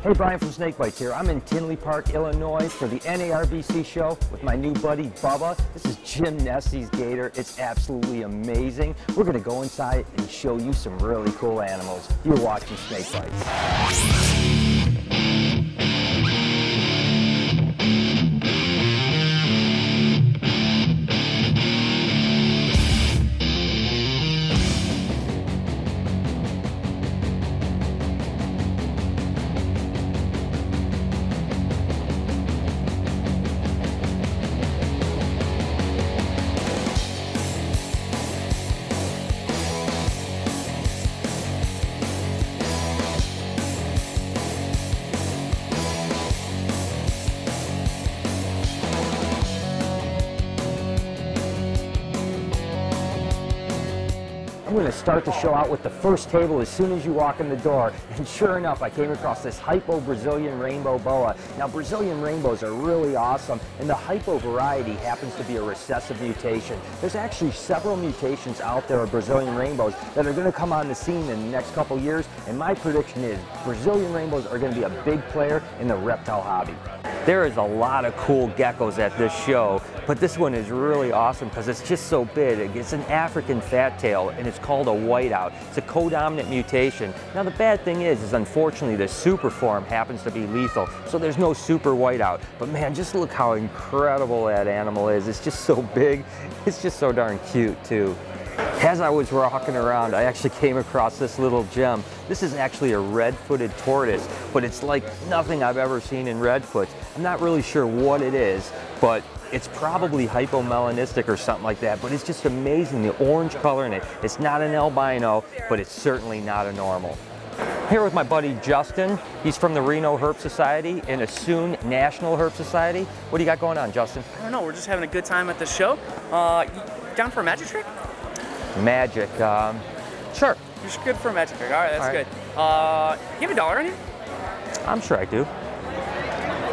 Hey, Brian from SnakeBytes here. I'm in Tinley Park, Illinois for the NARBC show with my new buddy, Bubba. This is Jim Nessie's gator. It's absolutely amazing. We're going to go inside and show you some really cool animals. You're watching SnakeBytes. I'm going to start the show out with the first table as soon as you walk in the door, and sure enough I came across this hypo Brazilian rainbow boa. Now Brazilian rainbows are really awesome, and the hypo variety happens to be a recessive mutation. There's actually several mutations out there of Brazilian rainbows that are going to come on the scene in the next couple years, and my prediction is Brazilian rainbows are going to be a big player in the reptile hobby. There is a lot of cool geckos at this show, but this one is really awesome because it's just so big. It's an African fat tail, and it's called a whiteout. It's a codominant mutation. Now the bad thing is unfortunately the super form happens to be lethal, so there's no super whiteout. But man, just look how incredible that animal is. It's just so big. It's just so darn cute too. As I was walking around, I actually came across this little gem. This is actually a red-footed tortoise, but it's like nothing I've ever seen in redfoots. I'm not really sure what it is, but it's probably hypomelanistic or something like that, but it's just amazing, the orange color in it. It's not an albino, but it's certainly not a normal. Here with my buddy Justin. He's from the Reno Herp Society and a soon National Herp Society. What do you got going on, Justin? I don't know, we're just having a good time at the show. Down for a magic trick? Magic, sure. You're good for a magic trick. All right, that's good. You have $1 on you? I'm sure I do.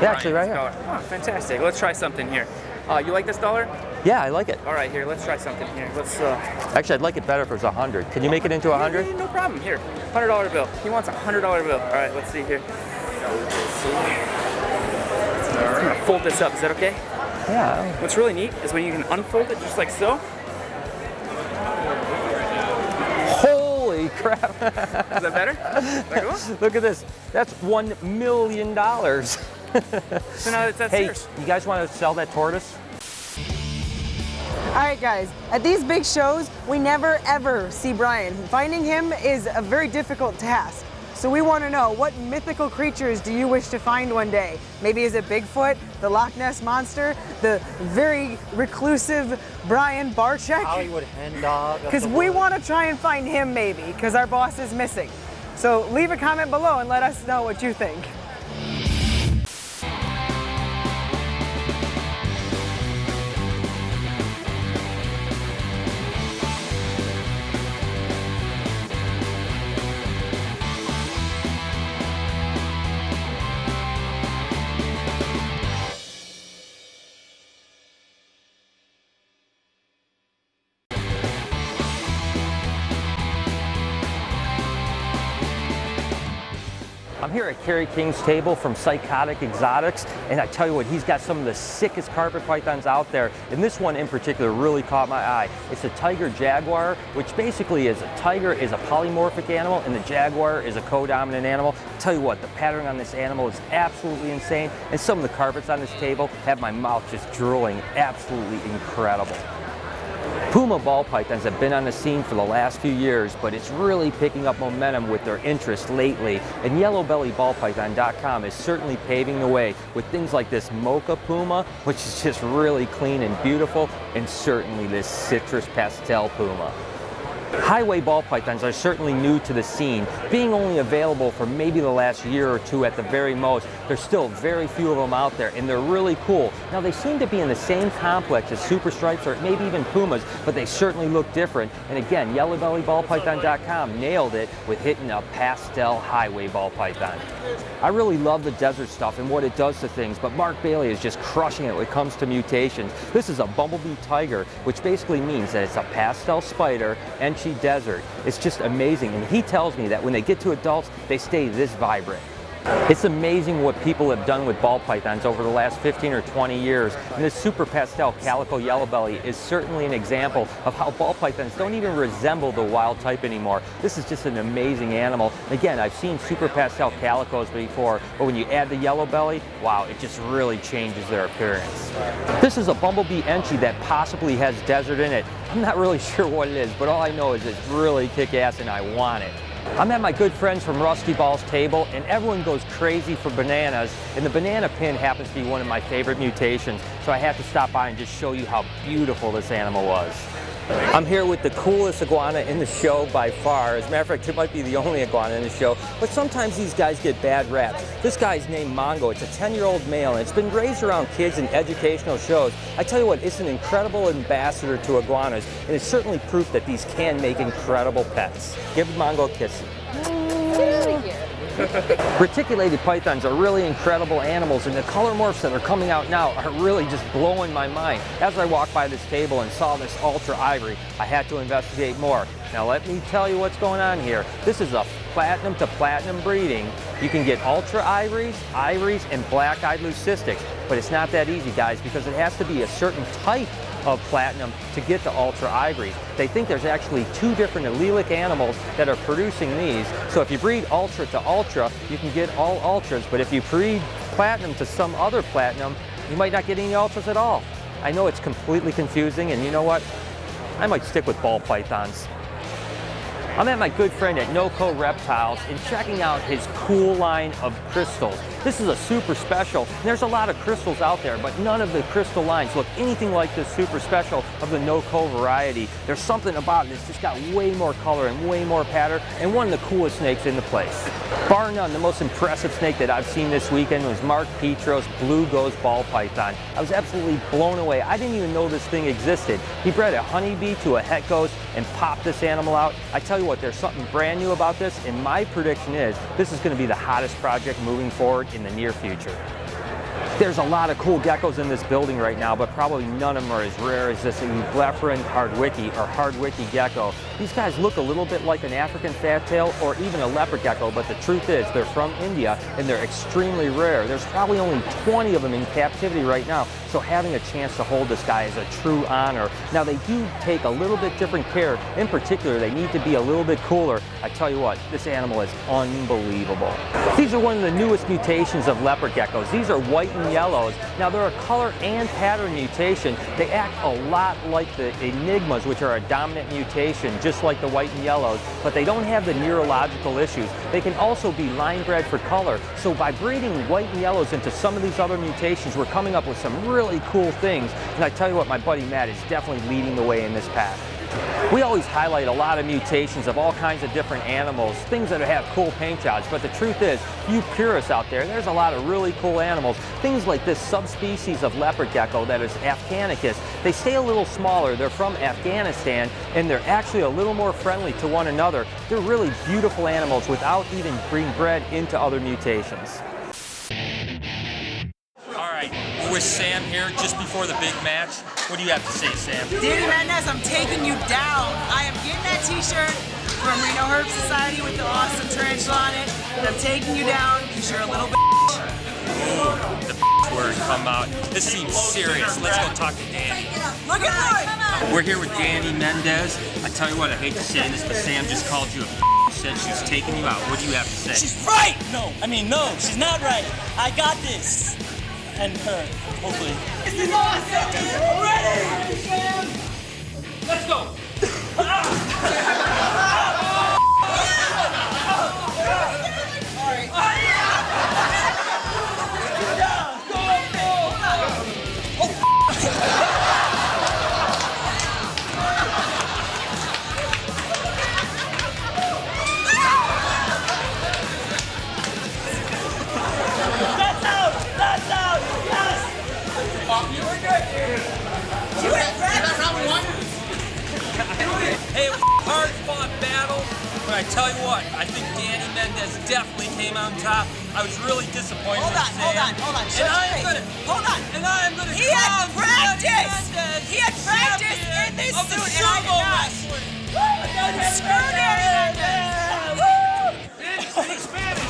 Yeah, actually, right here. Oh, fantastic. Let's try something here. You like this dollar? Yeah, I like it. All right, here, let's try something here. Let's. Actually, I'd like it better if it was 100. Can you make it into 100? Yeah, no problem. Here, $100 bill. He wants a $100 bill. All right, let's see here. I'm gonna fold this up. Is that okay? Yeah. What's really neat is when you can unfold it just like so. Holy crap! Is that better? Is that cool? Look at this. That's $1 million. So now that's hey, yours. You guys want to sell that tortoise? All right, guys, at these big shows, we never ever see Brian. Finding him is a very difficult task. So we want to know, what mythical creatures do you wish to find one day? Maybe is it Bigfoot, the Loch Ness Monster, the very reclusive Brian Barczyk? Hollywood hen dog. Because we want to try and find him maybe, because our boss is missing. So leave a comment below and let us know what you think. I'm here at Kerry King's table from Psychotic Exotics, and I tell you what, he's got some of the sickest carpet pythons out there, and this one in particular really caught my eye. It's a tiger jaguar, which basically is a tiger is a polymorphic animal and the jaguar is a codominant animal. I tell you what, the pattern on this animal is absolutely insane, and some of the carpets on this table have my mouth just drooling. Absolutely incredible. Puma ball pythons have been on the scene for the last few years, but it's really picking up momentum with their interest lately. And yellowbellyballpython.com is certainly paving the way with things like this mocha puma, which is just really clean and beautiful, and certainly this citrus pastel puma. Highway ball pythons are certainly new to the scene, being only available for maybe the last year or two at the very most. There's still very few of them out there, and they're really cool. Now they seem to be in the same complex as super stripes or maybe even pumas, but they certainly look different. And again, yellowbellyballpython.com nailed it with hitting a pastel highway ball python. I really love the desert stuff and what it does to things, but Mark Bailey is just crushing it when it comes to mutations. This is a bumblebee tiger, which basically means that it's a pastel spider and Desert. It's just amazing, and he tells me that when they get to adults, they stay this vibrant. It's amazing what people have done with ball pythons over the last 15 or 20 years, and this super pastel calico yellow belly is certainly an example of how ball pythons don't even resemble the wild type anymore. This is just an amazing animal. Again, I've seen super pastel calicos before, but when you add the yellow belly, wow, it just really changes their appearance. This is a bumblebee enchi that possibly has desert in it. I'm not really sure what it is, but all I know is it's really kick-ass and I want it. I'm at my good friends from Rusty Ball's table, and everyone goes crazy for bananas, and the banana pin happens to be one of my favorite mutations, so I had to stop by and just show you how beautiful this animal was. I'm here with the coolest iguana in the show by far. As a matter of fact, it might be the only iguana in the show, but sometimes these guys get bad raps. This guy's named Mongo. It's a 10-year-old male, and it's been raised around kids in educational shows. I tell you what, it's an incredible ambassador to iguanas, and it's certainly proof that these can make incredible pets. Give Mongo a kiss. Reticulated pythons are really incredible animals, and the color morphs that are coming out now are really just blowing my mind. As I walked by this table and saw this ultra ivory, I had to investigate more. Now let me tell you what's going on here. This is a platinum to platinum breeding. You can get ultra ivories, and black-eyed leucistics, but it's not that easy, guys, because it has to be a certain type of platinum to get to ultra ivories. They think there's actually 2 different allelic animals that are producing these. So if you breed ultra to ultra, you can get all ultras, but if you breed platinum to some other platinum, you might not get any ultras at all. I know it's completely confusing, and you know what? I might stick with ball pythons. I'm at my good friend at NoCo Reptiles and checking out his cool line of crystals. This is a super special. There's a lot of crystals out there, but none of the crystal lines look anything like this super special of the NoCo variety. There's something about it. It's just got way more color and way more pattern, and one of the coolest snakes in the place. Bar none, the most impressive snake that I've seen this weekend was Mark Petro's Blue Ghost Ball Python. I was absolutely blown away. I didn't even know this thing existed. He bred a honeybee to a het ghost and popped this animal out. I tell you what, there's something brand new about this, and my prediction is this is going to be the hottest project moving forward in the near future. There's a lot of cool geckos in this building right now, but probably none of them are as rare as this Eublepharon hardwicki or hardwicki gecko. These guys look a little bit like an African fattail or even a leopard gecko, but the truth is they're from India and they're extremely rare. There's probably only 20 of them in captivity right now, so having a chance to hold this guy is a true honor. Now they do take a little bit different care. In particular, they need to be a little bit cooler. I tell you what, this animal is unbelievable. These are one of the newest mutations of leopard geckos. These are white and yellows. Now they're a color and pattern mutation. They act a lot like the enigmas, which are a dominant mutation, just like the white and yellows, but they don't have the neurological issues. They can also be line bred for color. So by breeding white and yellows into some of these other mutations, we're coming up with some really cool things. And I tell you what, my buddy Matt is definitely leading the way in this path. We always highlight a lot of mutations of all kinds of different animals, things that have cool paint jobs, but the truth is, you purists out there, there's a lot of really cool animals. Things like this subspecies of leopard gecko that is Afghanicus. They stay a little smaller, they're from Afghanistan, and they're actually a little more friendly to one another. They're really beautiful animals without even being bred into other mutations. We're with Sam here just before the big match. What do you have to say, Sam? Danny Mendez, I'm taking you down. I am getting that t-shirt from Reno Herb Society with the awesome tarantula on it. And I'm taking you down because you're a little bitch. Ooh, the word come out. This seems serious. Let's go talk to Danny. Look at that! We're here with Danny Mendez. I tell you what, I hate to say this, but Sam just called you a said she's taking you out. What do you have to say? She's right! No, she's not right. I got this. And her, hopefully. This is awesome! Ready! Let's go! Hey, it was a hard-fought battle, but I tell you what, I think Danny Mendez definitely came on top. I was really disappointed with Sam. Hold on. And I am gonna He had practice! Mendez, He had practice in this of the suit, and I did Sumo not. wrestling. Screw Danny Mendez! Woo! Speak Spanish!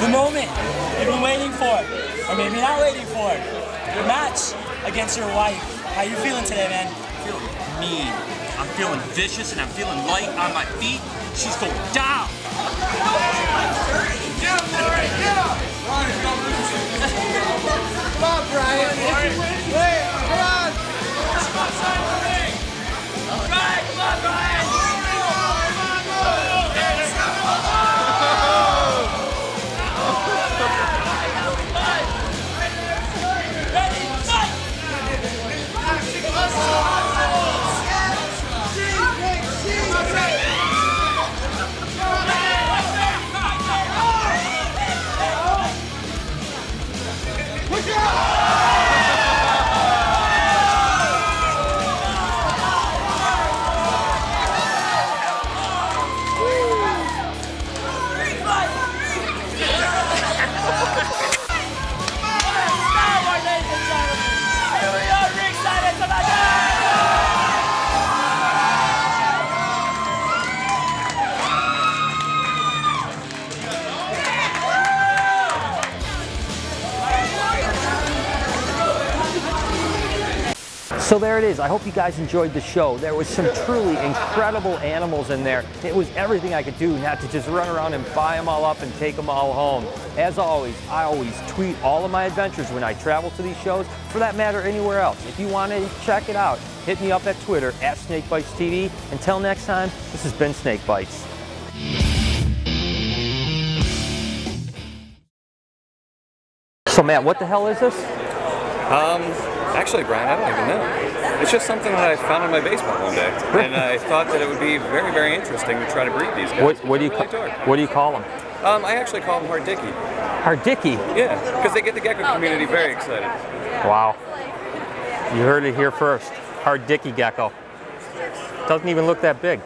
The moment you've been waiting for, or maybe not waiting for, your match against your wife. How you feeling today, man? I'm feeling mean. I'm feeling vicious, and I'm feeling light on my feet. She's going down. Get him, Brian! Get him! Come on, Brian! Wait, come on! Come on, Brian! Come on, Brian! So there it is. I hope you guys enjoyed the show. There was some truly incredible animals in there. It was everything I could do not to just run around and buy them all up and take them all home. As always, I always tweet all of my adventures when I travel to these shows, for that matter anywhere else. If you want to check it out, hit me up at Twitter at SnakeBytesTV. Until next time, this has been Snake Bites. So Matt, what the hell is this? Actually, Brian, I don't even know. It's just something that I found in my basement one day, and I thought that it would be very, very interesting to try to breed these guys. What do you call them? I actually call them harddicky. Harddicky? Yeah, because they get the gecko community very excited. Wow. You heard it here first. Harddicky gecko. Doesn't even look that big.